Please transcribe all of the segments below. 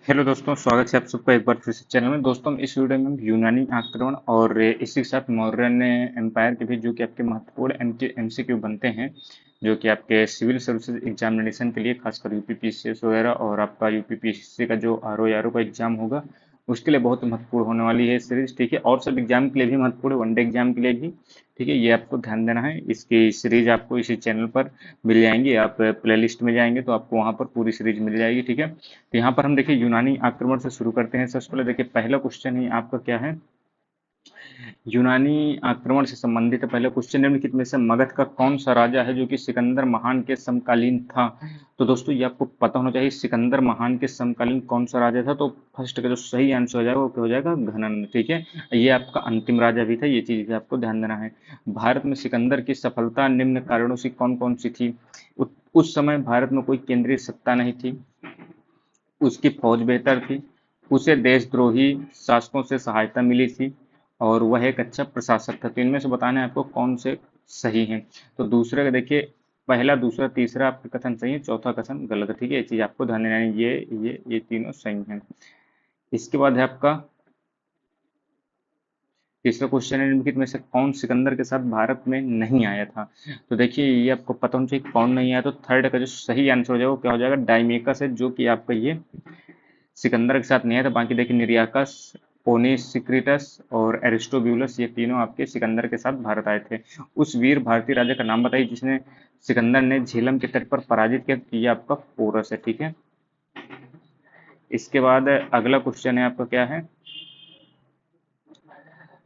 Hello दोस्तों, स्वागत है आप सबका एक बार फिर से चैनल में। दोस्तों, इस वीडियो में हम यूनानी आक्रमण और इसी के साथ मौर्यन एम्पायर के भी जो कि आपके महत्वपूर्ण एमसीक्यू बनते हैं, जो कि आपके सिविल सर्विसेज एग्जामिनेशन के लिए खासकर यूपीपीसीएस वगैरह और आपका यूपीपीएससी का जो आरओ का एग्जाम होगा उसके लिए बहुत महत्वपूर्ण होने वाली है सीरीज। ठीक है, और सब एग्जाम के लिए भी महत्वपूर्ण है, वनडे एग्जाम के लिए भी। ठीक है, ये आपको ध्यान देना है। इसकी सीरीज आपको इसी चैनल पर मिल जाएंगी। आप प्लेलिस्ट में जाएंगे तो आपको वहां पर पूरी सीरीज मिल जाएगी। ठीक है, तो यहाँ पर हम देखिए यूनानी आक्रमण से शुरू करते हैं। सबसे पहले देखिए पहला क्वेश्चन ही आपका क्या है, यूनानी आक्रमण से संबंधित पहला क्वेश्चन, निम्नलिखित में से मगध का कौन सा राजा है जो कि सिकंदर महान के समकालीन था। तो दोस्तों ये आपको पता होना चाहिए, सिकंदर महान के समकालीन कौन सा राजा था। तो फर्स्ट का जो सही आंसर हो जाएगा वो क्या हो जाएगा, घनन। ठीक है, ये आपका अंतिम राजा भी था, ये चीज भी आपको ध्यान देना है। भारत में सिकंदर की सफलता निम्न कारणों से कौन कौन सी थी। उस समय भारत में कोई केंद्रीय सत्ता नहीं थी, उसकी फौज बेहतर थी, उसे देशद्रोही शासकों से सहायता मिली थी, और वह एक अच्छा प्रशासक था। तो इनमें से बताना है आपको कौन से सही हैं। तो दूसरे का देखिए, पहला दूसरा तीसरा आपका कथन सही है, चौथा कथन गलत है। ठीक है, ये चीज आपको ध्यान देना है, ये तीनों सही हैं। इसके बाद है आपका तीसरा क्वेश्चन है, निम्नलिखित में से कौन सिकंदर के साथ भारत में नहीं आया था। तो देखिए ये आपको पता होना चाहिए कौन नहीं आया। तो थर्ड का जो सही आंसर हो जाएगा वो क्या हो जाएगा, डायमेकस है, जो कि आपका ये सिकंदर के साथ नहीं है। तो बाकी देखिए निरियाकस, ओनेसिक्रिटस और एरिस्टोब्यूलस, ये तीनों आपके सिकंदर के साथ भारत आए थे। उस वीर भारतीय राजा का नाम बताइए जिसने सिकंदर ने झेलम के तट पर पराजित किया। तो ये आपका पोरस है। ठीक है, इसके बाद अगला क्वेश्चन है आपका क्या है,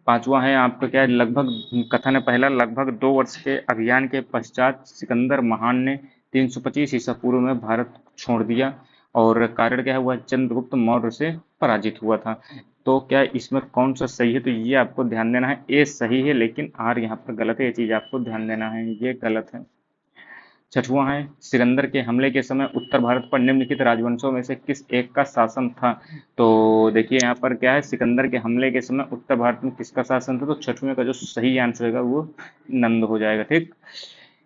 पांचवा है आपका क्या है, लगभग कथन है पहला, लगभग 2 वर्ष के अभियान के पश्चात सिकंदर महान ने 325 ईसा पूर्व में भारत छोड़ दिया, और कारण क्या है, वह चंद्रगुप्त मौर्य से पराजित हुआ था। तो क्या इसमें कौन सा सही है, तो ये आपको ध्यान देना है, ए सही है लेकिन आर यहाँ पर गलत है, ये चीज आपको ध्यान देना है, ये गलत है। छठवां है, सिकंदर के हमले के समय उत्तर भारत पर निम्नलिखित राजवंशों में से किस एक का शासन था। तो देखिए यहाँ पर क्या है, सिकंदर के हमले के समय उत्तर भारत में किसका शासन था। तो छठवें का जो सही आंसर होगा वो नंद हो जाएगा। ठीक,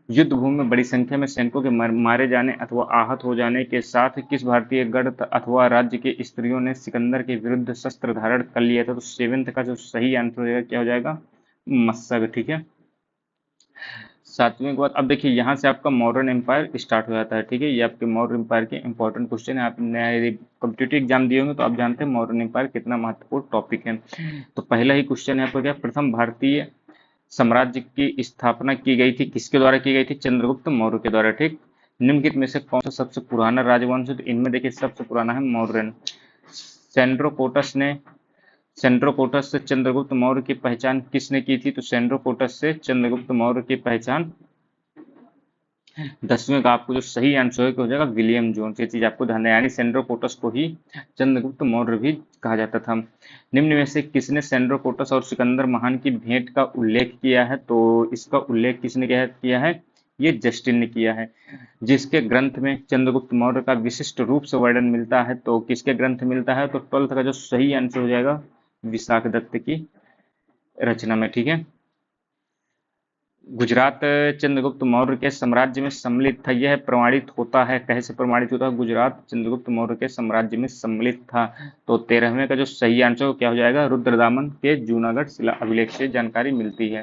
युद्ध भूमि में बड़ी संख्या में सैनिकों के मारे जाने अथवा आहत हो जाने के साथ किस भारतीय गढ़ अथवा राज्य के स्त्रियों ने सिकंदर के विरुद्ध शस्त्र धारण कर लिया था। तो सेवेंथ का जो सही आंसर हो जाएगा क्या हो जाएगा, मत्सग। ठीक है, सातवें के बाद अब देखिए यहाँ से आपका मॉडर्न एम्पायर स्टार्ट हो जाता है। ठीक है, ये आपके मॉडर्न एम्पायर के इंपॉर्टेंट क्वेश्चन है। आपने कम्पिटेटिव एग्जाम दिए होंगे तो आप जानते हैं मॉडर्न एम्पायर कितना महत्वपूर्ण टॉपिक है। तो पहला ही क्वेश्चन है आपका क्या, प्रथम भारतीय साम्राज्य की स्थापना की गई थी किसके द्वारा की गई थी, चंद्रगुप्त मौर्य के द्वारा। ठीक, निम्नलिखित में से कौन सा सबसे पुराना राजवंश है। तो इनमें देखिए सबसे पुराना है मौर्यन। सेंड्रोकोटस ने सेंड्रोकोटस से चंद्रगुप्त मौर्य की पहचान किसने की थी। तो सेंड्रोकोटस से चंद्रगुप्त मौर्य की पहचान, 10वें का आपको जो सही आंसर है हो जाएगा विलियम जोन्स। ये चीज आपको ध्यान है, यानी सेंड्रोकोटस को ही चंद्रगुप्त मौर्य भी कहा जाता था। निम्न में से किसने सेंड्रोकोटस और सिकंदर महान की भेंट का उल्लेख किया है। तो इसका उल्लेख किसने किया है, ये जस्टिन ने किया है, जिसके ग्रंथ में चंद्रगुप्त मौर्य का विशिष्ट रूप से वर्णन मिलता है। तो किसके ग्रंथ मिलता है, तो 12th का जो सही आंसर हो जाएगा विशाख दत्त की रचना में। ठीक है, गुजरात चंद्रगुप्त मौर्य के साम्राज्य में सम्मिलित था, यह प्रमाणित होता है, कैसे प्रमाणित होता है, गुजरात चंद्रगुप्त मौर्य के साम्राज्य में सम्मिलित था। तो 13वें का जो सही आंसर क्या हो जाएगा, रुद्रदामन के जूनागढ़ शिला अभिलेख से जानकारी मिलती है।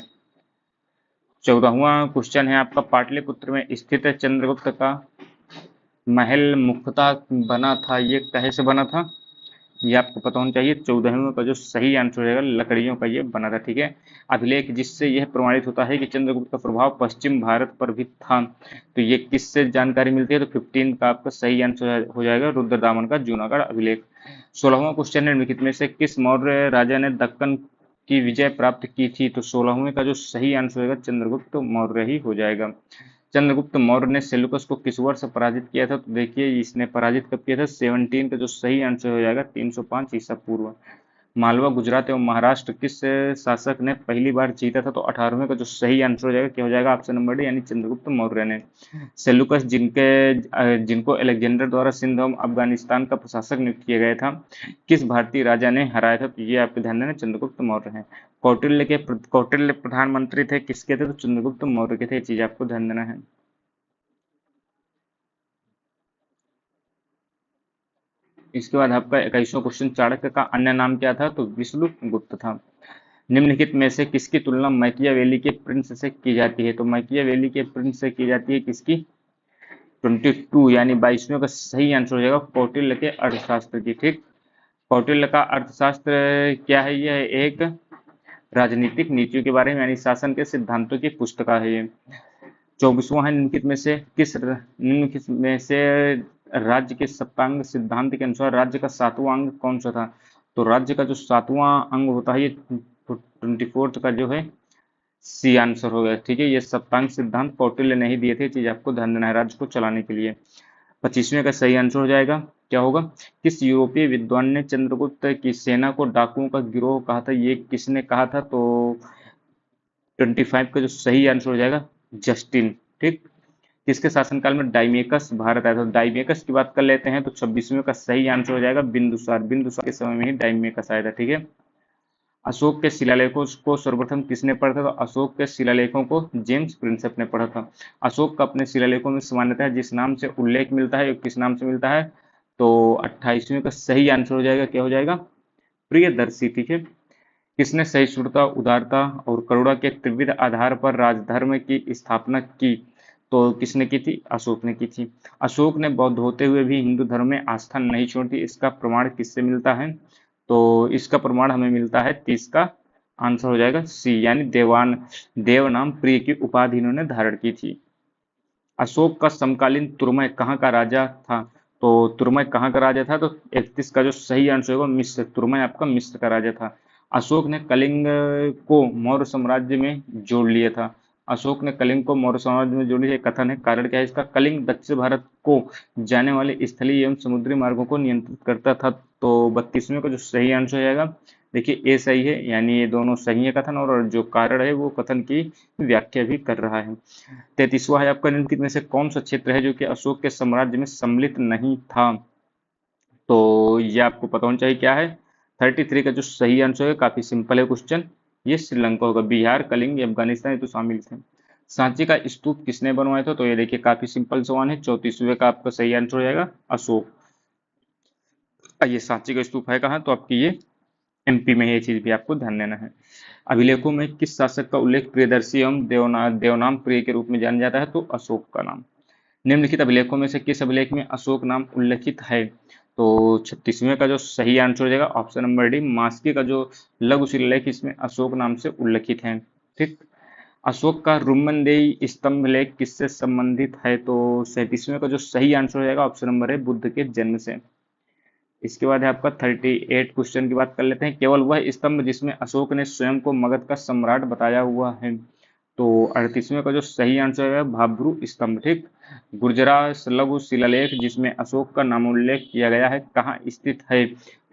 14वां क्वेश्चन है आपका, पाटलिपुत्र में स्थित चंद्रगुप्त का महल मुख्यतः बना था, ये कहे से बना था, ये आपको पता होना चाहिए। 14वें का जो सही आंसर रहेगा, लकड़ियों का ये बना था। ठीक है, अभिलेख जिससे यह प्रमाणित होता है कि चंद्रगुप्त का प्रभाव पश्चिम भारत पर भी था। तो ये किससे जानकारी मिलती है, तो 15 का आपका सही आंसर हो जाएगा रुद्रदामन का जूनागढ़ अभिलेख। 16वां क्वेश्चन है, निम्नलिखित में से किस मौर्य राजा ने दक्कन की विजय प्राप्त की थी। तो 16वें का जो सही आंसर होगा चंद्रगुप्त मौर्य ही हो जाएगा। चंद्रगुप्त मौर्य ने सेल्यूकस को किस वर्ष पराजित किया था। तो देखिए इसने पराजित कब किया था, 17 का जो सही आंसर हो जाएगा 305 ईसा पूर्व। मालवा, गुजरात एवं महाराष्ट्र किस शासक ने पहली बार जीता था। तो 18वें का जो सही आंसर हो जाएगा क्या हो जाएगा, ऑप्शन नंबर डी, यानी चंद्रगुप्त मौर्य ने। सेल्यूकस जिनको अलेक्जेंडर द्वारा सिंध एवं अफगानिस्तान का प्रशासक नियुक्त किया गया था, किस भारतीय राजा ने हराया था। तो ये आपके ध्यान देना, चंद्रगुप्त मौर्य है। कौटिल्य प्रधानमंत्री थे किसके थे, तो चंद्रगुप्त मौर्य के थे, ये चीज आपको ध्यान देना है। इसके बाद आपका 21वां क्वेश्चन, चाणक्य का अन्य नाम क्या था? तो विष्णुगुप्त था। निम्नलिखित में से किसकी तुलना मैकियावेली के प्रिंस से की जाती है? तो मैकियावेली के प्रिंस से की जाती है किसकी? 22 यानी 22वें का सही आंसर हो जाएगा कौटिल्य के अर्थशास्त्र की। ठीक, कौटिल्य का अर्थशास्त्र क्या है? यह एक राजनीतिक नीतियों के बारे में यानी शासन के सिद्धांतों की पुस्तिका है ये। 24वां है, निम्नलिखित में से राज्य के सप्तांग सिद्धांत के अनुसार राज्य का 7वां अंग कौन सा था? तो राज्य का जो 7वां अंग होता है ये 24 का जो है सी आंसर हो गया। ठीक है, ये सप्तांग सिद्धांत कौटिल्य ने ही दिए थे, चीज आपको ध्यान देना है राज्य को चलाने के लिए। 25वें का सही आंसर हो जाएगा, क्या होगा? किस यूरोपीय विद्वान ने चंद्रगुप्त की सेना को डाकुओं का गिरोह कहा था? ये किसने कहा था? तो 25 का जो सही आंसर हो जाएगा जस्टिन। ठीक, किसके शासनकाल में डाइमेकस भारत आया था? तो डाइमेकस की बात कर लेते हैं, तो 26वें का सही आंसर हो जाएगा बिंदुसार। बिंदुसार के समय में ही डाइमेकस आया था। ठीक है, अशोक के शिलालेखों को सर्वप्रथम किसने पढ़ा था? तो अशोक के शिलालेखों को जेम्स प्रिंसेप ने पढ़ा था। अशोक का अपने शिलालेखों में सामान्यतः जिस नाम से उल्लेख मिलता है, किस नाम से मिलता है? तो 28वें का सही आंसर हो जाएगा, क्या हो जाएगा? प्रियदर्शी। ठीक है, किसने सहिष्णुता, उदारता और करुणा के त्रिविध आधार पर राजधर्म की स्थापना की? तो किसने की थी? अशोक ने की थी। अशोक ने बौद्ध होते हुए भी हिंदू धर्म में आस्था नहीं छोड़ी, इसका प्रमाण किससे मिलता है? तो इसका प्रमाण हमें मिलता है 30 का आंसर हो जाएगा सी, यानी देव नाम प्रिय की उपाधि इन्होंने धारण की थी। अशोक का समकालीन तुर्मय कहाँ का राजा था? तो तुर्मय कहाँ का राजा था? तो 31 का जो सही आंसर होगा मिस्र। तुर्मय आपका मिस्र का राजा था। अशोक ने कलिंग को मौर्य साम्राज्य में जोड़ लिया था। अशोक ने कलिंग को मौर्य साम्राज्य में जोड़ लिया, कथन है। कारण क्या है इसका? कलिंग दक्षिण भारत को जाने वाले स्थलीय एवं समुद्री मार्गों को नियंत्रित करता था। तो 32वें का जो सही आंसर हो जाएगा, देखिए ए सही है, यानी ये दोनों सही है कथन, और जो कारण है वो कथन की व्याख्या भी कर रहा है। 33वां है आपका, निम्नलिखित में से कौन सा क्षेत्र है जो कि अशोक के साम्राज्य में सम्मिलित नहीं था? तो ये आपको पता होना चाहिए क्या है। 33 का जो सही आंसर है, काफी सिंपल है क्वेश्चन, ये श्रीलंका होगा। बिहार, कलिंग, अफगानिस्तान ये तो शामिल थे। सांची का स्तूप किसने बनवाया था? तो ये देखिए काफी सिंपल सवाल है। 34वें का आपका सही आंसर हो जाएगा अशोक। ये सांची का स्तूप है कहाँ? तो आपकी ये एमपी में है, ये चीज भी आपको ध्यान देना है। अभिलेखों में किस शासक का उल्लेख प्रियदर्शी एवं देवनाम प्रिय के रूप में जाना जाता है? तो अशोक का नाम। निम्नलिखित अभिलेखों में से किस अभिलेख में अशोक नाम उल्लेखित है? तो 36वें का जो सही आंसर हो जाएगा ऑप्शन नंबर डी, मास्की का जो लघु शिलालेख इसमें अशोक नाम से उल्लेखित है। ठीक, अशोक का रुम्मनदेही स्तंभ लेख किससे संबंधित है? तो 37वें का जो सही आंसर हो जाएगा ऑप्शन नंबर है, बुद्ध के जन्म से। इसके बाद है आपका 38 क्वेश्चन की बात कर लेते हैं। केवल वह स्तंभ जिसमें अशोक ने स्वयं को मगध का सम्राट बताया हुआ है। तो 38वें का जो सही आंसर है भाब्रू स्तंभ। ठीक, गुर्जरा लघु शिलालेख जिसमें अशोक का नामोल्लेख किया गया है कहाँ स्थित है?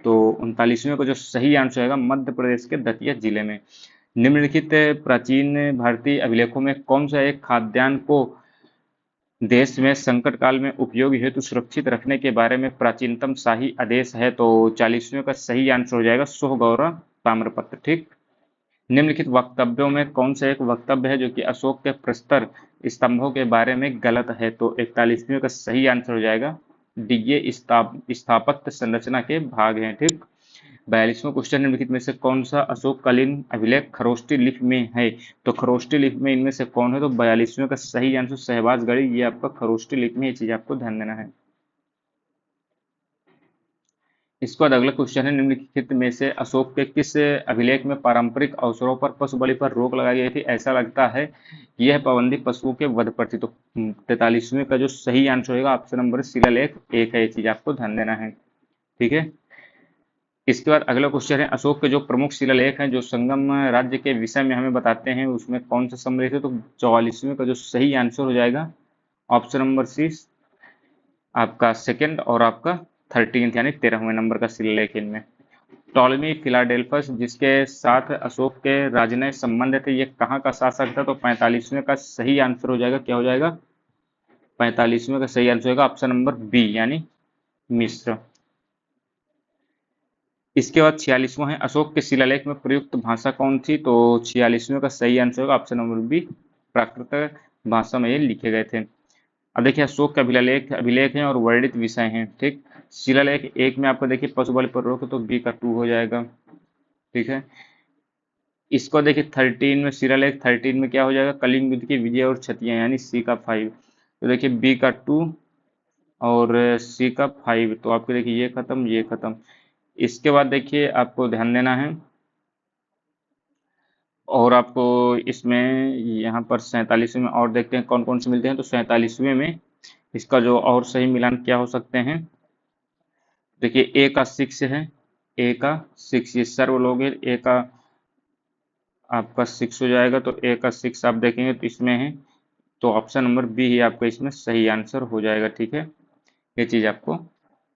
तो 39वें का जो सही आंसर है मध्य प्रदेश के दतिया जिले में। निम्नलिखित प्राचीन भारतीय अभिलेखों में कौन सा एक खाद्यान्न को देश में संकट काल में उपयोग हेतु सुरक्षित रखने के बारे में प्राचीनतम शाही आदेश है? तो 40वें का सही आंसर हो जाएगा सोहगौरा ताम्रपत्र। ठीक, निम्नलिखित वक्तव्यों में कौन सा एक वक्तव्य है जो कि अशोक के प्रस्तर स्तंभों के बारे में गलत है? तो 41वें का सही आंसर हो जाएगा डी, ये स्थापत्य संरचना के भाग हैं। ठीक, 42वां क्वेश्चन, निम्नलिखित में से कौन सा अशोककालीन अभिलेख खरोष्टी लिपि में है? तो खरोष्टी लिपि में इनमें से कौन है? तो 42वें का सही आंसर शहबाजगढ़ी, ये आपका खरोष्टी लिपि में, ये चीज आपको ध्यान देना है। इसके बाद अगला क्वेश्चन है, निम्नलिखित में से अशोक के किस अभिलेख में पारंपरिक अवसरों पर पशु बलि पर रोक लगाई गई थी? ऐसा लगता है कि यह पाबंदी पशुओं के वध पर थी। तो 43वें का जो सही आंसर होगा ऑप्शन नंबर शिलालेख 1 है, ये चीज आपको ध्यान देना है। ठीक है, इसके बाद अगला क्वेश्चन है, अशोक के जो प्रमुख शिलालेख हैं जो संगम राज्य के विषय में हमें बताते हैं उसमें कौन सा सम्मिलित है? तो 44वें का जो सही आंसर हो जाएगा ऑप्शन नंबर सी, आपका सेकंड और आपका 13th यानी 13वें नंबर का शिलालेख इनमें। टॉलमी फिलाडेल्फस जिसके साथ अशोक के राजनय संबंध थे, ये कहाँ का शासक था? तो 45वें का सही आंसर हो जाएगा, क्या हो जाएगा? 45वें का सही आंसर होगा ऑप्शन नंबर बी, यानी मिस्र। इसके बाद 46वां है, अशोक के शिलालेख में प्रयुक्त भाषा कौन थी? तो 46वें का सही आंसर होगा ऑप्शन नंबर बी, प्राकृत भाषा में ये लिखे गए थे। अब देखिए अशोक के अभिलेख अभिलेख हैं और वर्णित विषय हैं, ठीक। शिलालेख एक में आपको देखिए पशु बलि पर रोक, तो बी का 2 हो जाएगा, ठीक है। इसको देखिए 13 में, शिलालेख 13 में क्या हो जाएगा, कलिंग युद्ध की विजय और क्षतियां, यानी सी का 5। तो देखिए बी का 2 और सी का 5, तो आपको देखिए ये खत्म, ये खत्म। इसके बाद देखिए आपको ध्यान देना है, और आपको इसमें यहाँ पर 47वें में और देखते हैं कौन कौन से मिलते हैं। तो 47वें में इसका जो और सही मिलान क्या हो सकते हैं, देखिए ए का 6 है, ए का 6 ये सर्वलोक है, ए का आपका 6 हो जाएगा, तो ए का 6 आप देखेंगे तो इसमें है, तो ऑप्शन नंबर बी ही आपका इसमें सही आंसर हो जाएगा, ठीक है। ये चीज आपको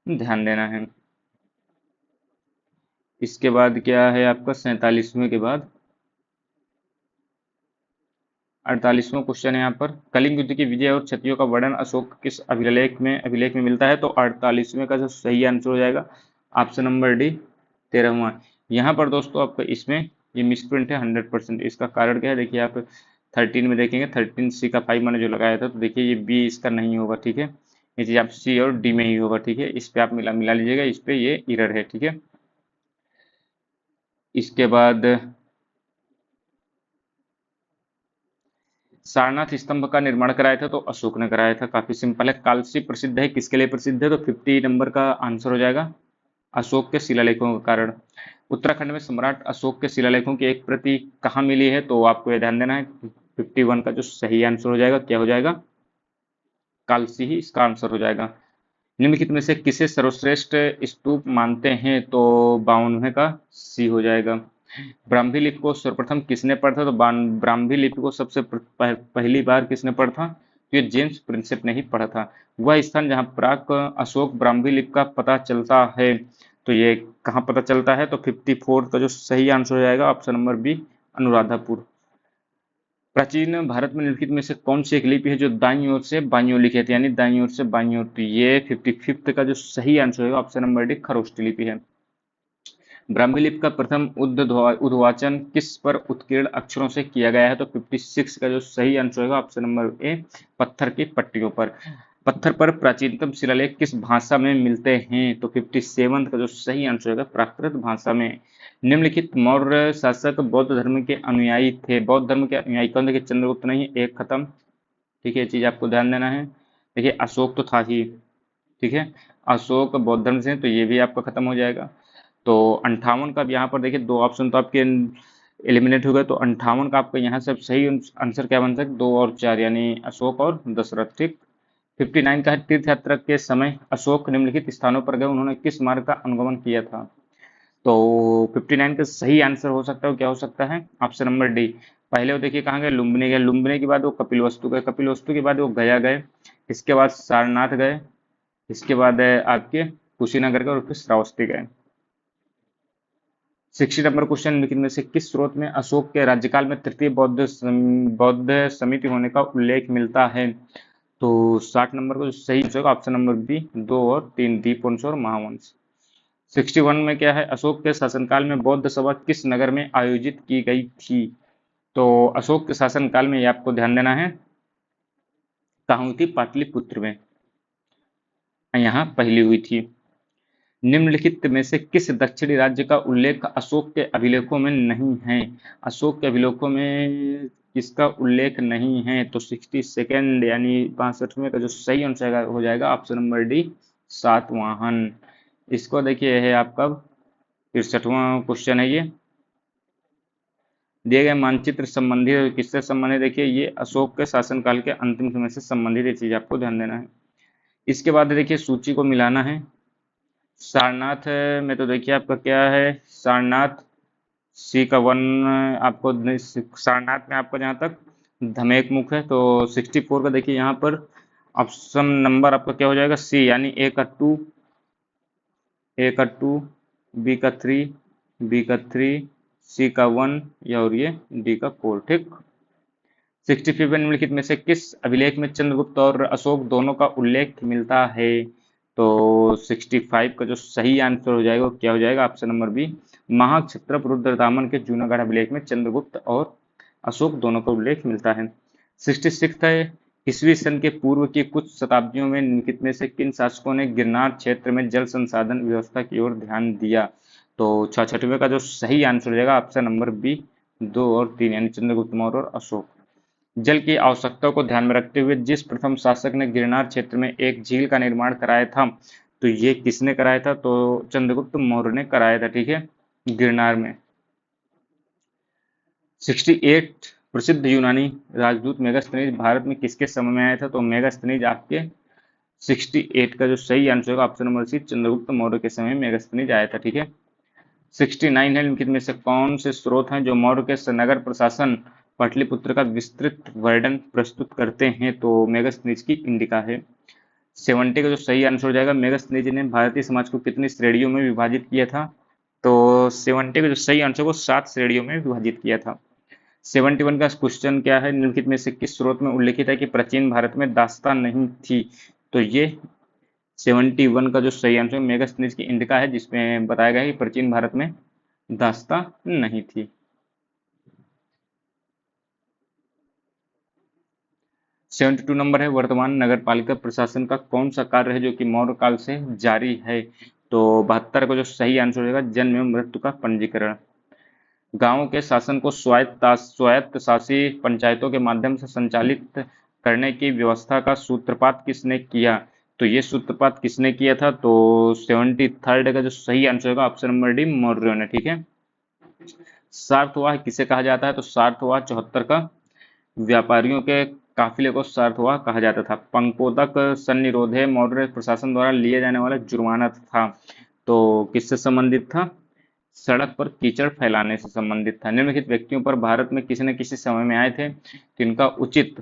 ध्यान देना है। इसके बाद क्या है आपका 47वें के बाद 48वां क्वेश्चन है यहाँ पर, कलिंग युद्ध की विजय और क्षतियों का वर्णन अशोक किस अभिलेख में मिलता है। तो 48वें का जो सही आंसर हो जाएगा ऑप्शन नंबर डी 13वां। यहाँ पर दोस्तों आपका इसमें ये मिसप्रिंट है 100%। इसका कारण क्या है, देखिए आप 13 में देखेंगे, 13 सी का 5 मैंने जो लगाया था, तो देखिए ये बी इसका नहीं होगा, ठीक है। ये चीज आप सी और डी में ही होगा, ठीक है। इस पे आप मिला मिला लीजिएगा, इस पे ये इरर है, ठीक है। इसके बाद सारनाथ स्तंभ का निर्माण कराया था, तो अशोक ने कराया था, काफी सिंपल है। कालसी प्रसिद्ध है, किसके लिए प्रसिद्ध है, तो 50 नंबर का आंसर हो जाएगा, अशोक के शिलालेखों के कारण। उत्तराखंड में सम्राट अशोक के शिलालेखों की एक प्रति कहाँ मिली है, तो आपको ये ध्यान देना है, 51 का जो सही आंसर हो जाएगा क्या हो जाएगा, कालसी ही इसका आंसर हो जाएगा। निम्नलिखित में से किसे सर्वश्रेष्ठ स्तूप मानते हैं, तो 52वें का सी हो जाएगा। ब्राह्मी लिपि को सर्वप्रथम किसने पढ़ा था, तो ब्राह्मी लिपि को सबसे पहली बार किसने पढ़ा था, तो ये जेम्स प्रिंसेप ने ही पढ़ा था। वह स्थान जहाँ प्राक अशोक ब्राह्मी लिपि का पता चलता है, तो ये कहाँ पता चलता है, तो 54 का जो सही आंसर हो जाएगा ऑप्शन नंबर बी अनुराधापुर। प्राचीन भारत में निम्नलिखित में से कौन सी एक लिपि है जो दाईं ओर से बाईं ओर लिखी जाती है, यानी दाईं ओर से बाईं ओर, तो ये 55 का जो सही आंसर होगा ऑप्शन नंबर डी खरोष्ठी लिपि है। ब्राह्मी लिपि का प्रथम उद्वाचन किस पर उत्कीर्ण अक्षरों से किया गया है, तो 56 का जो सही आंसर होगा ऑप्शन नंबर ए पत्थर की पट्टियों पर। पत्थर पर प्राचीनतम शिलालेख किस भाषा में मिलते हैं, तो 57 का जो सही आंसर होगा प्राकृत भाषा में। निम्नलिखित मौर्य शासक बौद्ध धर्म के अनुयायी थे, बौद्ध धर्म के अनुयायी कौन, देखिए चंद्रगुप्त नहीं, एक खत्म, ठीक है। ये चीज आपको ध्यान देना है। देखिए अशोक तो था ही, ठीक है, अशोक बौद्ध धर्म से, तो ये भी आपका खत्म हो जाएगा। तो 58 का, अब यहाँ पर देखिए दो ऑप्शन तो आपके एलिमिनेट हो गए, तो 58 का आपका यहाँ से सही आंसर क्या बन सकता है, 2 और 4, यानी अशोक और दशरथ, ठीक। 59 का है, तीर्थ यात्रा के समय अशोक निम्नलिखित स्थानों पर गए, उन्होंने किस मार्ग का अनुगमन किया था। तो 59 का सही आंसर हो सकता है, क्या हो सकता है, ऑप्शन नंबर डी। पहले वो देखिए कहाँ गए, लुम्बिनी गए, लुम्बिनी के बाद वो कपिलवस्तु गए, कपिलवस्तु के बाद वो गया गए, इसके बाद सारनाथ गए, इसके बाद आपके कुशीनगर गए और फिर श्रावस्ती गए। 60 नंबर क्वेश्चन, निम्नलिखित में से किस स्रोत में अशोक के राज्यकाल में तृतीय बौद्ध समिति होने का उल्लेख मिलता है। तो 60 नंबर को सही होगा ऑप्शन नंबर बी 2 और 3, दीपवंश और महावंश। 61 में क्या है, अशोक के शासनकाल में बौद्ध सभा किस नगर में आयोजित की गई थी। तो अशोक के शासनकाल में ये आपको ध्यान देना है, कहाँ हुई थी, पाटलिपुत्र में, यहाँ पहली हुई थी। निम्नलिखित में से किस दक्षिणी राज्य का उल्लेख अशोक के अभिलेखों में नहीं है, अशोक के अभिलेखों में किसका उल्लेख नहीं है, तो 62nd यानी 62वें का जो सही आंसर हो जाएगा ऑप्शन नंबर डी सातवाहन। इसको देखिए है आपका 63वां क्वेश्चन है ये। दिए गए मानचित्र संबंधित किससे संबंधित, देखिए ये अशोक के शासनकाल के अंतिम समय से संबंधित, ये चीज आपको ध्यान देना है। इसके बाद देखिए सूची को मिलाना है। सारनाथ में तो देखिए आपका क्या है, सारनाथ सी का 1 आपको, सारनाथ में आपका जहाँ तक धमेक मुख है, तो 64 का देखिए यहाँ पर ऑप्शन नंबर आपका क्या हो जाएगा, सी, यानी ए का 2, ए का 2, बी का 3, बी का 3, सी का 1 या और ये डी का 4, ठीक। 65 निम्नलिखित में से किस अभिलेख में चंद्रगुप्त और अशोक दोनों का उल्लेख मिलता है। तो 65 का जो सही आंसर हो जाएगा क्या हो जाएगा, ऑप्शन नंबर बी महाक्षत्रप रुद्रदामन के जूनागढ़ अभिलेख में चंद्रगुप्त और अशोक दोनों का उल्लेख मिलता है। 66 है, ईस्वी सन के पूर्व की कुछ शताब्दियों में निम्नलिखित में से किन शासकों ने गिरनार क्षेत्र में जल संसाधन व्यवस्था की ओर ध्यान दिया? तो 66वें का जो सही आंसर हो जाएगा ऑप्शन नंबर बी 2 और 3 यानी चंद्रगुप्त मौर्य और अशोक। जल की आवश्यकता को ध्यान में रखते हुए जिस प्रथम शासक ने गिरनार क्षेत्र में एक झील का निर्माण कराया था, तो ये किसने कराया था? तो चंद्रगुप्त मौर्य ने कराया था, ठीक है, गिरनार में। 68 प्रसिद्ध यूनानी राजदूत मेगास्थनीज भारत में किसके समय में आया था? तो मेगास्थनीज आपके 68 का जो सही आंसर होगा option number C Chandragupta Maurya के समय में मेगास्थनीज आया था, ठीक है। 69 है, निम्नलिखित में से कौन से स्रोत हैं जो मौर्य के नगर प्रशासन पाटलिपुत्र का विस्तृत वर्णन प्रस्तुत करते हैं? तो मेगास्थनीज की इंडिका है। 70 का जो सही आंसर हो जाएगा, मेगास्थनीज ने भारतीय समाज को कितनी श्रेणियों में विभाजित किया था? तो 70 का जो सही आंसर को 7 श्रेणियों में विभाजित किया था। 71 का क्वेश्चन क्या है, निम्नलिखित में से किस स्रोत में उल्लेखित है कि प्राचीन भारत में दास्तां नहीं थी? तो ये 71 का जो सही आंसर मेगास्थनीज की इंडिका है, जिसमें बताया गया है कि प्राचीन भारत में दास्तां नहीं थी। 72 नंबर है, वर्तमान नगरपालिका प्रशासन का कौन सा कार्य है जो कि मौर्य काल से जारी है? तो 72 का जो सही आंसर होगा जन्म एवं मृत्यु का पंजीकरण। गांवों के शासन को स्वायत्त शासी पंचायतों के माध्यम से संचालित करने की व्यवस्था का सूत्रपात किसने किया? तो ये सूत्रपात किसने किया था? तो 73 का जो सही आंसर होगा ऑप्शन नंबर डी मौर्य ने, ठीक है। सार्थवाह किसे कहा जाता है? तो सार्थवाह 74 का व्यापारियों के काफिले को सार्थवाह कहा जाता था। पंकोदक सन्निरोधे मौर्य प्रशासन द्वारा लिए जाने वाला जुर्माना था, तो किससे संबंधित था? सड़क पर कीचड़ फैलाने से संबंधित था। निम्नलिखित व्यक्तियों पर भारत में किसी न किसी समय में आए थे, तो इनका उचित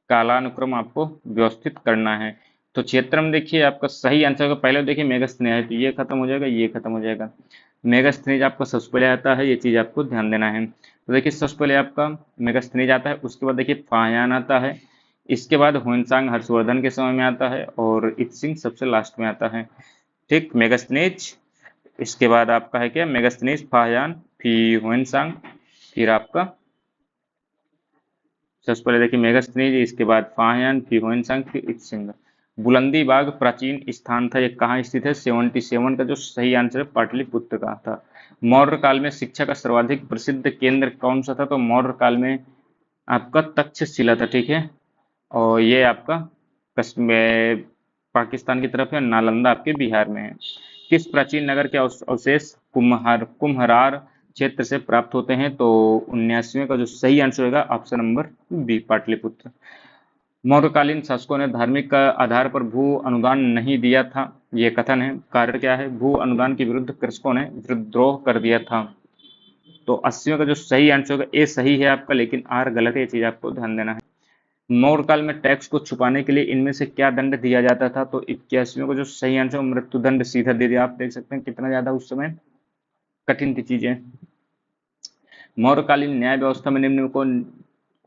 कालानुक्रम आपको व्यवस्थित करना है। तो क्षेत्र में देखिए आपका सही आंसर का पहले देखिए मेगास्थनीज है, तो ये खत्म हो जाएगा, ये खत्म हो जाएगा। मेगास्थनीज आपका सबसे पहले आता है, ये चीज आपको ध्यान देना है। तो देखिए सबसे पहले आपका मेगास्थनीज आता है, उसके बाद देखिए फाह्यान आता है, इसके बाद ह्वेनसांग हर्षवर्धन के समय में आता है और इत्सिंग सबसे लास्ट में आता है, ठीक। मेगास्थनीज, इसके बाद आपका है क्या मेगास्थनीज, फाह्यान, फिर ह्वेनसांग, फिर आपका सबसे पहले देखिए मेगास्थनीज, इसके बाद फाह्यान, फिर ह्वेनसांग, फिर इत्सिंग। बुलंदी बाग प्राचीन स्थान था, ये कहाँ स्थित है? 77 का जो सही आंसर है पाटलिपुत्र का था। मौर्य काल में शिक्षा का सर्वाधिक प्रसिद्ध केंद्र कौन सा था? तो मौर्य काल में आपका तक्षशिला था, ठीक है। और ये आपका कश्मीर पाकिस्तान की तरफ है, नालंदा आपके बिहार में है। किस प्राचीन नगर के अवशेष कुम्हरार क्षेत्र से प्राप्त होते हैं? तो 79वें का जो सही आंसर होगा ऑप्शन नंबर बी पाटलिपुत्र। मौर्यकालीन शासकों ने धार्मिक आधार पर भू अनुदान नहीं दिया था, ये कथन है। कारण क्या है? भू अनुदान के विरुद्ध कृषकों ने विद्रोह कर दिया था। तो 80वें का जो सही आंसर होगा ए सही है आपका, लेकिन आर गलत है, ये चीज आपको ध्यान देना है। मौर्य काल में टैक्स को छुपाने के लिए इनमें से क्या दंड दिया जाता था? तो 81वें को जो सही आंसर मृत्युदंड सीधा दे दिया। आप देख सकते हैं कितना ज्यादा उस समय कठिन थी चीजें। मौर्यकालीन न्याय व्यवस्था में निम्न को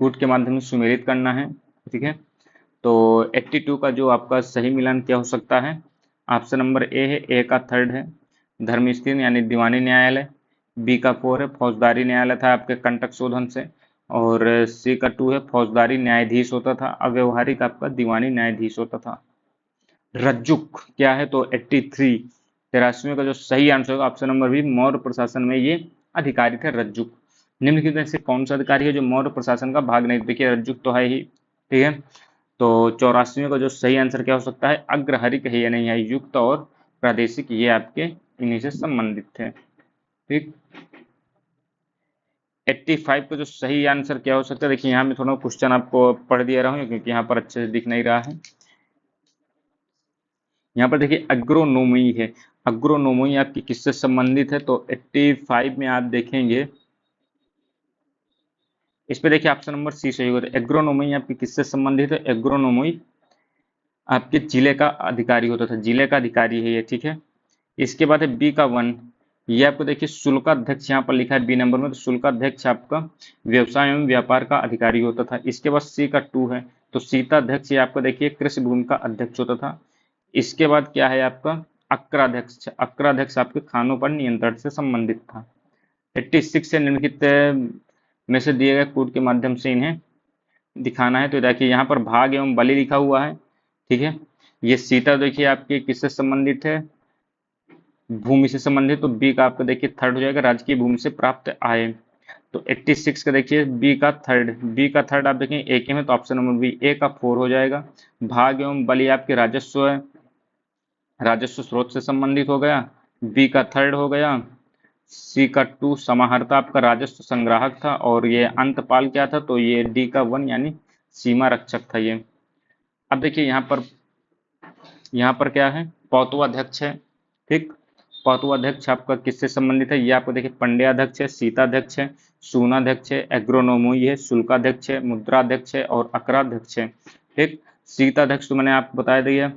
कूट के माध्यम से सुमेलित करना है, ठीक है। तो 82 का जो आपका सही मिलान क्या हो सकता है? ऑप्शन नंबर ए है, ए का थर्ड है धर्मस्थली यानी दीवानी न्यायालय, बी का 4 है फौजदारी न्यायालय था आपके कंटक शोधन से, और सी का 2 है फौजदारी न्यायाधीश होता था, अव्यवहारिक आपका दीवानी न्यायाधीश होता था। रज्जुक क्या है? तो 83 83वें का जो सही आंसर होगा ऑप्शन नंबर बी मौर्य प्रशासन में ये अधिकारी थे रज्जुक। निम्नलिखित में से कौन सा अधिकारी है जो मौर्य प्रशासन का भाग नहीं? देखिए रज्जुक तो है ही, ठीक है। तो 84वें का जो सही आंसर क्या हो सकता है? अग्रहरिक है या नहीं है? युक्त और प्रादेशिक ये आपके इन्हीं से संबंधित थे, ठीक। 85 का जो सही आंसर क्या हो सकता है? देखिए यहाँ में थोड़ा क्वेश्चन आपको पढ़ दिया रहा हूँ क्योंकि यहाँ पर अच्छे से दिख नहीं रहा है। यहाँ पर देखिए अग्रोनोमी है, अग्रोनोमी आपकी किससे संबंधित है? तो 85 में आप देखेंगे इस पे देखिए ऑप्शन नंबर सी सही होगा। एग्रोनोमी आपकी किससे संबंधित है? एग्रोनोमी आपके जिले का अधिकारी होता था, जिले का अधिकारी है ये, ठीक है। इसके बाद है बी का 1, ये आपको देखिए शुल्काध्यक्ष यहाँ पर लिखा है बी नंबर में, तो शुल्काध्यक्ष आपका व्यवसाय एवं व्यापार का अधिकारी होता था। इसके बाद सी का 2 है, तो सीताध्यक्ष ये आपको देखिए कृषि भूमि का अध्यक्ष होता था। इसके बाद क्या है आपका अक्राध्यक्ष, अक्राध्यक्ष आपके खानों पर नियंत्रण से संबंधित था। 86 से निम्नलिखित में से दिए गए कूट के माध्यम से इन्हें दिखाना है तो देखिए यहाँ पर भाग एवं बलि लिखा हुआ है, ठीक है। ये सीता देखिए आपके किससे संबंधित है, भूमि से संबंधित, तो बी का आपका देखिए थर्ड हो जाएगा, राजकीय भूमि से प्राप्त आय। तो 86 का देखिए बी का थर्ड आप देखें ए के में, तो ऑप्शन नंबर बी ए का 4 हो जाएगा। भाग एवं बलि आपके राजस्व है, राजस्व स्रोत से संबंधित हो गया, बी का थर्ड हो गया। सी का 2 समाहर्ता आपका राजस्व संग्राहक था, और ये अंतपाल क्या था, तो ये डी का 1 यानी सीमा रक्षक था ये। अब देखिए यहाँ पर क्या है, पौतवाध्यक्ष है, ठीक। पौतवाध्यक्ष आपका किससे संबंधित है, ये आपको देखिए पंड्याध्यक्ष है, सीताध्यक्ष है, सूनाध्यक्ष है, एग्रोनोमोई है, शुल्काध्यक्ष है, मुद्राध्यक्ष है और अकराध्यक्ष है, ठीक। सीताध्यक्ष तो मैंने आपको बता दिया,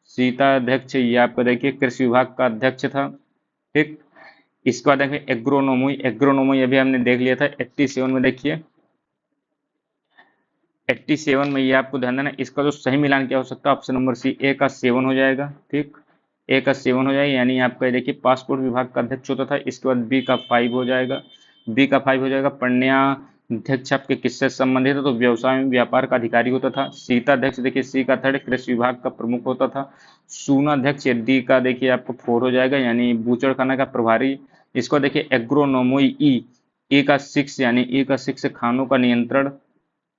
सीताध्यक्ष ये आपको देखिए कृषि विभाग का अध्यक्ष था, ठीक। इसके बाद देखिए एग्रोनोमोई अभी हमने देख लिया था 87 में। देखिए 87 में ये आपको ध्यान देना, इसका जो सही मिलान क्या हो सकता है, ऑप्शन नंबर सी ए का 7 हो जाएगा, ठीक। ए का 7 हो जाएगा, यानी आपका देखिए पासपोर्ट विभाग का अध्यक्ष होता था। इसके बाद बी का 5 हो जाएगा, बी का 5 हो जाएगा। पंड्याध्यक्ष आपके किससे संबंधित है, तो व्यवसाय में व्यापार का अधिकारी होता था। सीताध्यक्ष देखिए सी का थर्ड कृषि विभाग का प्रमुख होता था। सूनाध्यक्ष डी का देखिए आपको 4 हो जाएगा, यानी बूचड़खाना का प्रभारी। इसको देखिए एग्रोनोमोई ई का 6, यानी ई का 6 खानों का नियंत्रण,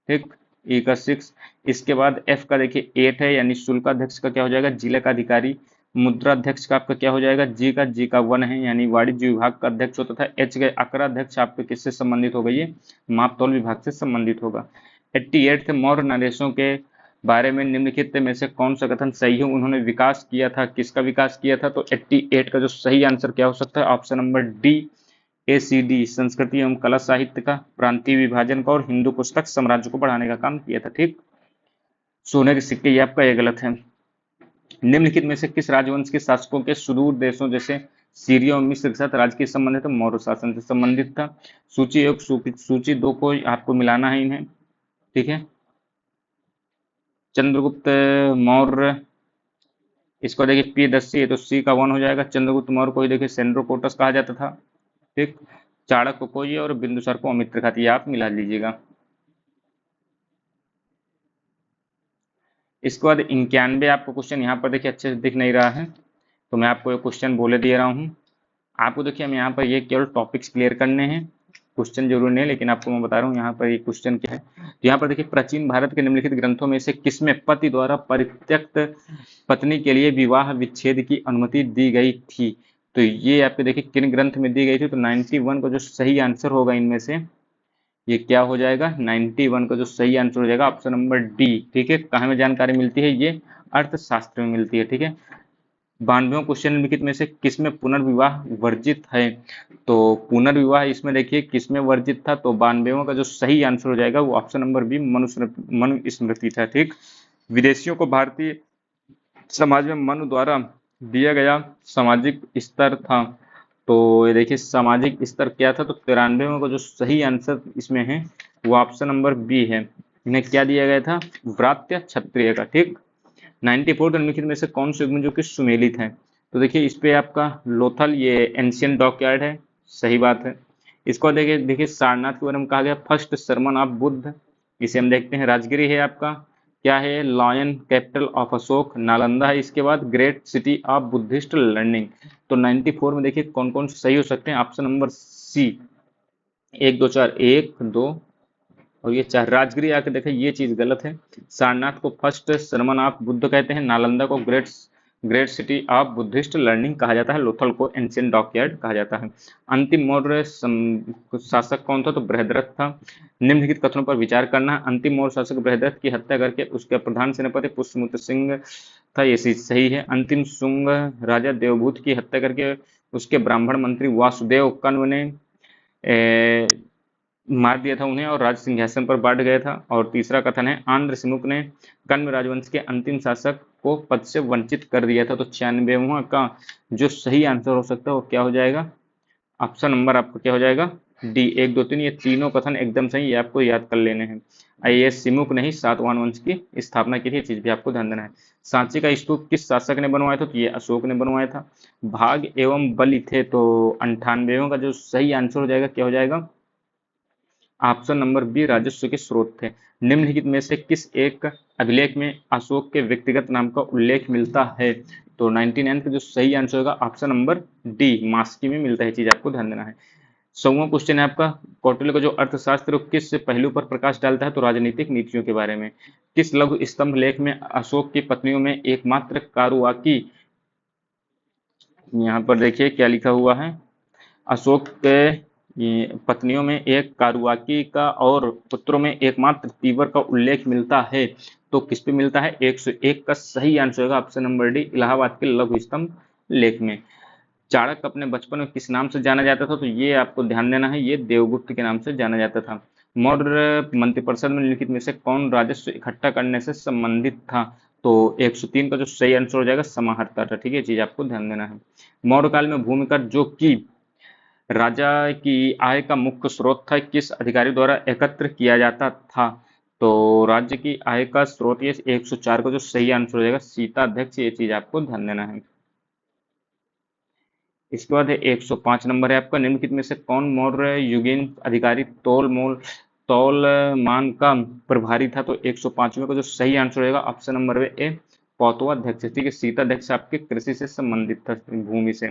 ठीक। ई का 6। इसके बाद एफ का देखिए 8 है, यानी शुल्काध्यक्ष का क्या हो जाएगा, जिले का अधिकारी। मुद्राध्यक्ष का आपका क्या हो जाएगा, जी का 1 है, यानी वाणिज्य विभाग का अध्यक्ष होता था। एच का अकराध्यक्ष आपके किससे संबंधित होगा, ये मापतौल विभाग से संबंधित होगा। 88 थे मौर्य नरेशों के बारे में निम्नलिखित में से कौन सा कथन सही है, उन्होंने विकास किया था, किसका विकास किया था, तो 88 का जो सही आंसर क्या हो सकता है, ऑप्शन नंबर डी एसीडी संस्कृति एवं कला साहित्य का, प्रांतीय विभाजन का और हिंदू पुस्तक साम्राज्य को बढ़ाने का काम किया था, ठीक। सोने के सिक्के ये आपका ये गलत है। निम्नलिखित में से किस राजवंश के शासकों के सुदूर देशों जैसे सीरिया और मिस्र के साथ राजकीय संबंध है, तो मौर्य शासन से संबंधित था। सूची 1 सूची 2 को आपको मिलाना है इन्हें, ठीक है। चंद्रगुप्त मौर्य, इसको देखिए P10C है तो सी का 1 हो जाएगा। चंद्रगुप्त मौर्य को ही देखिए सेंड्रोकोटस कहा जाता था, ठीक। चाणक्य को ये और बिंदुसार को अमित्रघात, ये आप मिला लीजिएगा। इसके बाद 91 आपको क्वेश्चन यहाँ पर देखिए अच्छे से दिख नहीं रहा है, तो मैं आपको ये क्वेश्चन बोले दे रहा हूँ आपको। देखिए हम यहाँ पर ये केवल टॉपिक्स क्लियर करने हैं, क्वेश्चन जरूरी नहीं, लेकिन आपको मैं बता रहा हूँ यहाँ पर ये क्वेश्चन क्या है। तो यहाँ पर देखिए प्राचीन भारत के निम्नलिखित ग्रंथों में से किसमें पति द्वारा परित्यक्त पत्नी के लिए विवाह विच्छेद की अनुमति दी गई थी, तो ये आपके देखिए किन ग्रंथ में दी गई थी, तो 91 का जो सही आंसर होगा इनमें से ये क्या हो जाएगा, 91 का जो सही आंसर हो जाएगा ऑप्शन नंबर डी, ठीक है। कहाँ में जानकारी मिलती है, ये अर्थशास्त्र में मिलती है, ठीक है। 92 क्वेश्चन निम्नलिखित में से किसमें पुनर्विवाह वर्जित है, तो पुनर्विवाह इसमें देखिए किसमें वर्जित था, तो 92 का जो सही आंसर हो जाएगा वो ऑप्शन नंबर बी मनुस्मृति था, ठीक। विदेशियों को भारतीय समाज में मनु द्वारा दिया गया सामाजिक स्तर था, तो ये देखिए सामाजिक स्तर क्या था, तो 93 का जो सही आंसर इसमें है वो ऑप्शन नंबर बी है। इन्हें क्या दिया गया था, व्रात्य क्षत्रिय का, ठीक। 94 निम्नलिखित में से कौन से युग्म जो कि सुमेलित है, तो देखिए इस पे आपका लोथल ये एंशियंट डॉकयार्ड है, सही बात है। इसको देखिए सारनाथ के बारे में कहा गया फर्स्ट सरमन ऑफ बुद्ध, इसे हम देखते हैं। राजगिरी है आपका क्या है, lion capital of Ashok. Nalanda है इसके बाद great city of Buddhist learning. तो 94 में देखिए कौन कौन से सही हो सकते हैं, ऑप्शन नंबर सी 1 2 4 1 2 और ये 4। राजगिरी आके देखें ये चीज गलत है, सारनाथ को फर्स्ट सरमन ऑफ बुद्ध कहते हैं, नालंदा को great great city of Buddhist learning कहा जाता है, लोथल को एंशियंट डॉकयार्ड कहा जाता है। अंतिम मौर्य शासक कौन था, तो बृहद्रथ था। निम्नलिखित कथनों पर विचार करना, अंतिम मौर्य शासक बृहद्रथ की हत्या करके उसके प्रधान सेनापति पुष्यमित्र सिंह था, ये चीज सही है। अंतिम शुंग राजा देवभूत की हत्या करके उसके ब्राह्मण मंत्री वासुदेव कण्व ने मार दिया था उन्हें और राज सिंहासन पर बैठ गया था। और तीसरा कथन है आंध्र सिमुक ने कण्व राजवंश के अंतिम शासक को पद से वंचित कर दिया था। तो 96वां का जो सही आंसर हो सकता है वो क्या हो जाएगा, ऑप्शन नंबर आपका क्या हो जाएगा डी 1 2 3। ये तीनों कथन एकदम सही, ये आपको याद कर लेने हैं। आईएएस सिमुक ने ही सातवाहन वंश की स्थापना की थी, चीज भी आपको ध्यान देना है। सांची का स्तूप किस शासक ने बनवाया था, तो ये अशोक ने बनवाया था। भाग एवं बलि थे, तो 98वां का जो सही आंसर हो जाएगा क्या हो जाएगा, ऑप्शन नंबर बी राजस्व के स्रोत थे। निम्नलिखित में से किस एक अभिलेख में अशोक के व्यक्तिगत नाम का उल्लेख मिलता है? तो 99 का जो सही आंसर होगा ऑप्शन नंबर डी, मास्की में मिलता है। चीज आपको ध्यान देना है। 100वां क्वेश्चन है आपका, कौटिल्य का जो अर्थशास्त्र किस पहलू पर प्रकाश डालता है? तो राजनीतिक नीतियों के बारे में। किस लघु स्तंभ लेख में अशोक की पत्नियों में एकमात्र कारुआकी, यहाँ पर देखिए क्या लिखा हुआ है, अशोक के पत्नियों में एक कारुआकी का और पुत्रों में एकमात्र तीवर का उल्लेख मिलता है? तो किस पे मिलता है? 101 का सही आंसर होगा ऑप्शन नंबर डी, इलाहाबाद के लघु स्तंभ लेख में। चाणक्य अपने बचपन में किस नाम से जाना जाता था? तो ये आपको ध्यान देना है, ये देवगुप्त के नाम से जाना जाता था। मौर्य मंत्रिपरिषद में निम्नलिखित में से कौन राजस्व इकट्ठा करने से संबंधित था? तो 103 का जो सही आंसर हो जाएगा समाहर्ता था। ठीक है, चीज आपको ध्यान देना है। मौर्य काल में भूमि कर जो कि राजा की आय का मुख्य स्रोत था, किस अधिकारी द्वारा एकत्र किया जाता था? तो राज्य की आय का स्रोत ये 104 का जो सही आंसर हो जाएगा सीताध्यक्ष। ये चीज आपको ध्यान देना है। इसके बाद है 105 नंबर है आपका, निम्नलिखित में से कौन मौर्य युगीन अधिकारी तौल मान का प्रभारी था? तो 105वें का जो सही आंसर रहेगा ऑप्शन नंबर ए, पौतवाध्यक्ष। ठीक है, सीताध्यक्ष आपके कृषि से संबंधित था, भूमि से।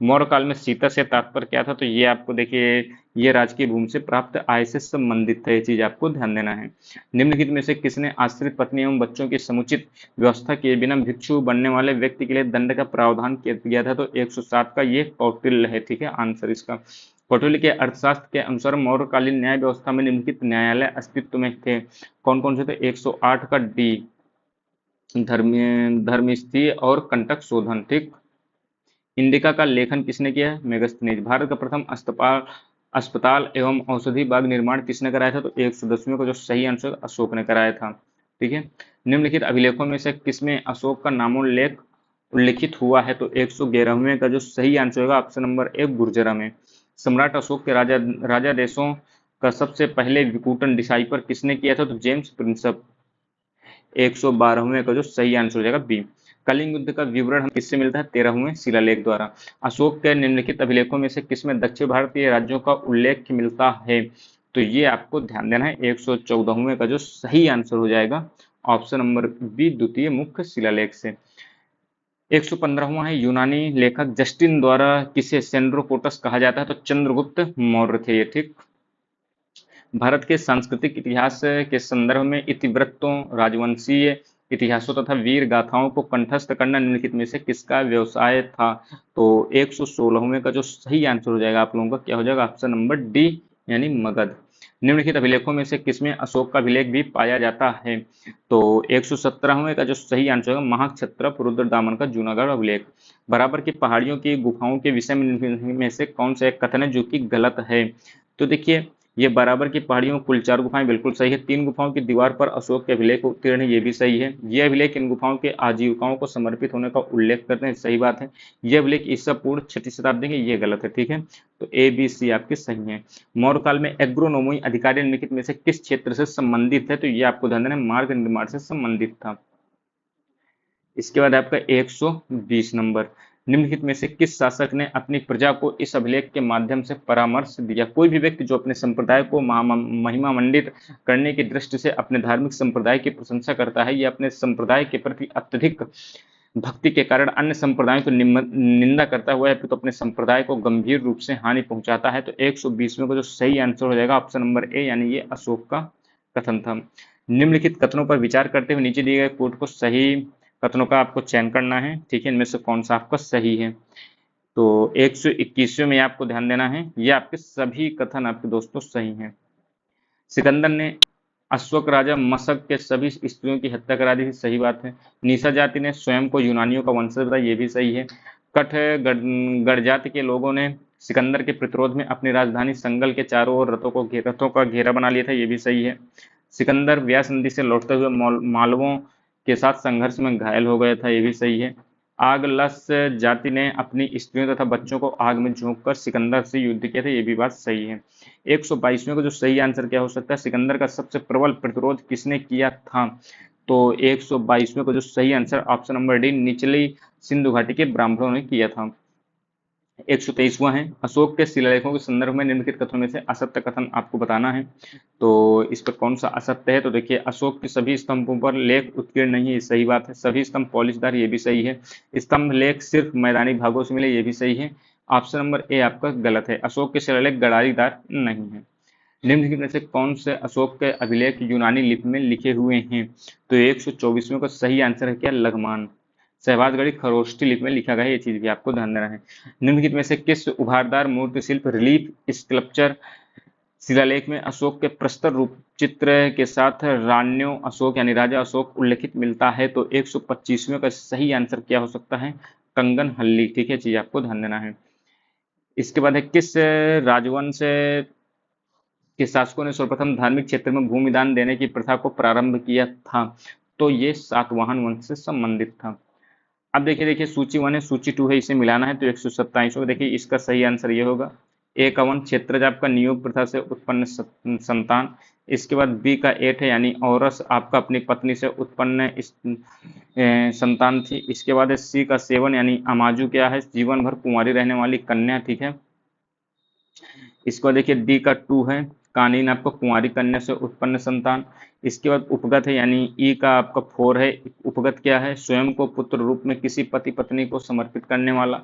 मौर्य काल में सीता से तात्पर्य क्या था? तो ये आपको देखिए, ये राजकीय भूमि से प्राप्त आय से संबंधित था। ये चीज आपको ध्यान देना है। निम्नलिखित में से किसने आश्रित पत्नी एवं बच्चों की समुचित व्यवस्था किए बिना भिक्षु बनने वाले व्यक्ति के लिए दंड का प्रावधान किया था? तो 107 का ये कौटिल्य है। ठीक है, आंसर इसका। कौटिल्य के अर्थशास्त्र के अनुसार मौर्यकालीन न्याय व्यवस्था में निम्नलिखित न्यायालय अस्तित्व में थे? कौन कौन से थे? 108 का डी, धर्मस्थी और कंटक शोधन। ठीक। इंडिका का लेखन किसने किया है? मेगास्थनीज। भारत का प्रथम अस्पताल एवं औषधि बाग निर्माण किसने कराया था? तो 110वें को जो सही आंसर अशोक ने कराया था। ठीक है, निम्नलिखित अभिलेखों में से किसमें अशोक का नामोल्लेख उल्लिखित हुआ है? तो 111वें का जो सही आंसर होगा ऑप्शन नंबर ए, गुर्जरा में। सम्राट अशोक के राजा देशों का सबसे पहले विकूटन डिसाइफर किसने किया था? तो जेम्स प्रिंसप। 112वें का जो सही आंसर हो जाएगा बी। कलिंग युद्ध का विवरण हम किससे मिलता है? 13वें शिलालेख द्वारा। अशोक के निम्नलिखित अभिलेखों में से किसमें दक्षिण भारतीय राज्यों का उल्लेख मिलता है? तो ये आपको ध्यान देना है। 114वें का जो सही आंसर हो जाएगा ऑप्शन नंबर बी, द्वितीय मुख्य शिलालेख से। 115वां है, यूनानी लेखक जस्टिन द्वारा किसे सेंड्रोकोटस कहा जाता है? तो चंद्रगुप्त मौर्य थे ये। ठीक। भारत के सांस्कृतिक इतिहास के संदर्भ में इतिवृत्तों, राजवंशीय इतिहासों तथा वीर गाथाओं को कंठस्थ करना निम्नलिखित में से किसका व्यवसाय था? तो 116वें का जो सही आंसर हो जाएगा आप लोगों का क्या हो जाएगा? ऑप्शन नंबर डी, यानी मगध। निम्नलिखित अभिलेखों में से किसमें अशोक का अभिलेख भी पाया जाता है? तो 117वें का जो सही आंसर होगा महाक्षत्रप रुद्रदामन का जूनागढ़ अभिलेख। बराबर की पहाड़ियों की गुफाओं के विषय में से कौन सा एक कथन है जो कि गलत है? तो देखिए, ये बराबर की पहाड़ियों में कुल 4 गुफाएं बिल्कुल सही है। 3 गुफाओं की दीवार पर अशोक के अभिलेख उत्तीर्ण है, ये भी सही है। ये अभिलेख इन गुफाओं के आजीविकाओं को समर्पित होने का उल्लेख करते हैं, सही बात है। ये अभिलेख ईसा पूर्व 6वीं शताब्दी के, ये गलत है। ठीक है, तो ए बी सी आपके सही है। मौर्य काल में एग्रोनोमी अधिकारी निम्नलिखित में से किस क्षेत्र से संबंधित है? तो ये आपको ध्यान देना है, मार्ग निर्माण से संबंधित था। इसके बाद आपका 120 नंबर, निम्नलिखित में से किस शासक ने अपनी प्रजा को इस अभिलेख के माध्यम से परामर्श दिया? कोई भी व्यक्ति जो अपने संप्रदाय को महिमा मंडित करने की दृष्टि से अपने धार्मिक संप्रदाय की प्रशंसा करता है या अपने संप्रदाय के प्रति अत्यधिक भक्ति के कारण अन्य संप्रदायों को निंदा करता हुआ है तो अपने संप्रदाय को गंभीर रूप से हानि पहुंचाता है? तो 120वें को जो सही आंसर हो जाएगा ऑप्शन नंबर ए, यानी ये अशोक का कथन था। निम्नलिखित कथनों पर विचार करते हुए नीचे दिए गए कोट को सही कथनों का आपको चयन करना है। ठीक है, इनमें से कौन सा आपका सही है? तो 121वें में आपको ध्यान देना है, ये आपके सभी कथन आपके दोस्तों सही हैं। सिकंदर ने अश्वक राजा मशक के सभी स्त्रियों की हत्या करा दी थी, सही बात है। निशा जाति ने स्वयं को यूनानियों का वंशज बताया, ये भी सही है। गढ़ जाति के लोगों ने सिकंदर के प्रतिरोध में अपनी राजधानी संगल के चारों ओर रथों का घेरा बना लिया था, ये भी सही है। सिकंदर व्यास नदी से लौटते हुए मालवों के साथ संघर्ष में घायल हो गया था, ये भी सही है। आगलस जाति ने अपनी स्त्रियों तथा बच्चों को आग में झोंककर सिकंदर से युद्ध किया था, ये भी बात सही है। 122वें को जो सही आंसर क्या हो सकता है? सिकंदर का सबसे प्रबल प्रतिरोध किसने किया था? तो 122वें को जो सही आंसर ऑप्शन नंबर डी, निचली सिंधु घाटी के ब्राह्मणों ने किया था। 123वां है, अशोक के शिलालेखों के संदर्भ में निम्नलिखित कथनों में से असत्य कथन आपको बताना है। तो इस पर कौन सा असत्य है, तो देखिए अशोक के सभी स्तंभों पर लेख उत्कीर्ण नहीं है, ये सही बात है। सभी स्तंभ पॉलिशदार, ये भी सही है। स्तंभ लेख सिर्फ मैदानी भागों से मिले, ये भी सही है। ऑप्शन नंबर ए आपका गलत है, अशोक के शिलालेख गड़ारीदार नहीं है। निम्नलिखित में से कौन से अशोक के अभिलेख यूनानी लिपि में लिखे हुए हैं, तो 124वें का सही आंसर है क्या, लघमान। सहबाजगढ़ी खरोष्ठी लिपि में लिखा गया है, ये चीज भी आपको ध्यान देना है। निम्नलिखित में से किस उभारदार मूर्ति शिल्प रिलीफ स्कल्पचर शिलालेख में अशोक के प्रस्तर रूप चित्र के साथ रान्यो अशोक यानी राजा अशोक उल्लेखित मिलता है, तो 125वें का सही आंसर क्या हो सकता है, कंगन हल्ली। ठीक है, चीज आपको ध्यान देना है। इसके बाद है किस राजवंश के शासकों ने सर्वप्रथम धार्मिक क्षेत्र में भूमि दान देने की प्रथा को प्रारंभ किया था, तो ये सातवाहन वंश से संबंधित था। अब देखिए देखिए सूची 1 है, सूची 2 है, इसे मिलाना है तो 127 होगा। देखिए इसका सही आंसर ये होगा। ए का 1 क्षेत्रज आपका नियोग प्रथा से उत्पन्न संतान। इसके बाद बी का 8 है यानी औरस आपका अपनी पत्नी से उत्पन्न संतान थी। इसके बाद है सी का 7 यानी अमाजू क्या है, जीवन भर कुंवारी रहने वाली कन्या। ठीक है, इसको देखिए डी का 2 है, कानीन आपको कुंवारी कन्या से उत्पन्न संतान। इसके बाद उपगत है यानी ई का आपका 4 है, उपगत क्या है, स्वयं को पुत्र रूप में किसी पति पत्नी को समर्पित करने वाला।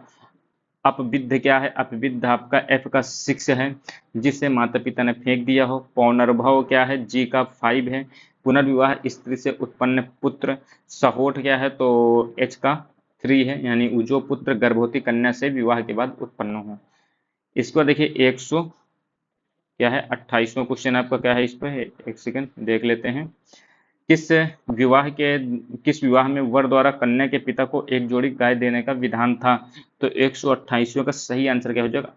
अपविद्ध क्या है, अपविद्ध आपका एफ का 6 है, जिसे माता पिता ने फेंक दिया हो। पौनर्भव क्या है, जी का 5 है, पुनर्विवाह स्त्री से उत्पन्न पुत्र। सहोट क्या है, तो एच का 3 है यानी जो पुत्र गर्भवती कन्या से विवाह के बाद उत्पन्न हो। इसको देखिए 100 क्या है 28वां क्वेश्चन आपका क्या है, इस पर एक सेकंड देख लेते हैं। किस किस विवाह में वर द्वारा कन्या के पिता को एक जोड़ी गाय देने का विधान था, तो 128वें का सही आंसर क्या हो जाएगा,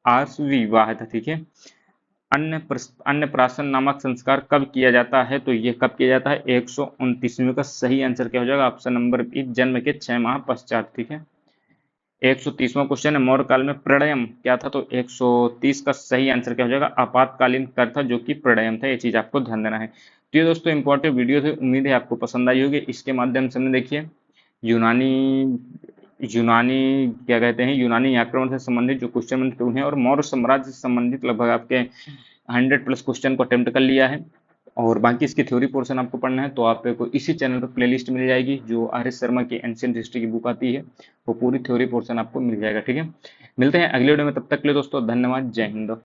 आर्ष विवाह था। ठीक है, अन्नप्राशन नामक संस्कार कब किया जाता है, तो ये कब किया जाता है, 129वें का सही आंसर क्या हो जाएगा, ऑप्शन नंबर बी, जन्म के 6 माह पश्चात। ठीक है, 130वां क्वेश्चन है, मौर्य काल में प्रणयम क्या था, तो 130 का सही आंसर क्या हो जाएगा, आपातकालीन कर था जो कि प्रणयम था। ये चीज आपको ध्यान देना है। तो ये दोस्तों इंपॉर्टेंट वीडियो थे, उम्मीद है आपको पसंद आई होगी। इसके माध्यम से हमने देखिए यूनानी यूनानी क्या कहते हैं, यूनानी आक्रमण से संबंधित जो क्वेश्चन बनते हैं और मौर्य साम्राज्य से संबंधित लगभग आपके 100+ क्वेश्चन को अटेम्प्ट कर लिया है। और बाकी इसकी थ्योरी पोर्शन आपको पढ़ना है तो आपको इसी चैनल पर प्लेलिस्ट मिल जाएगी, जो आर.एस. शर्मा की एंशिएंट हिस्ट्री की बुक आती है, वो पूरी थ्योरी पोर्शन आपको मिल जाएगा। ठीक है, मिलते हैं अगले वीडियो में, तब तक के लिए दोस्तों धन्यवाद, जय हिंद।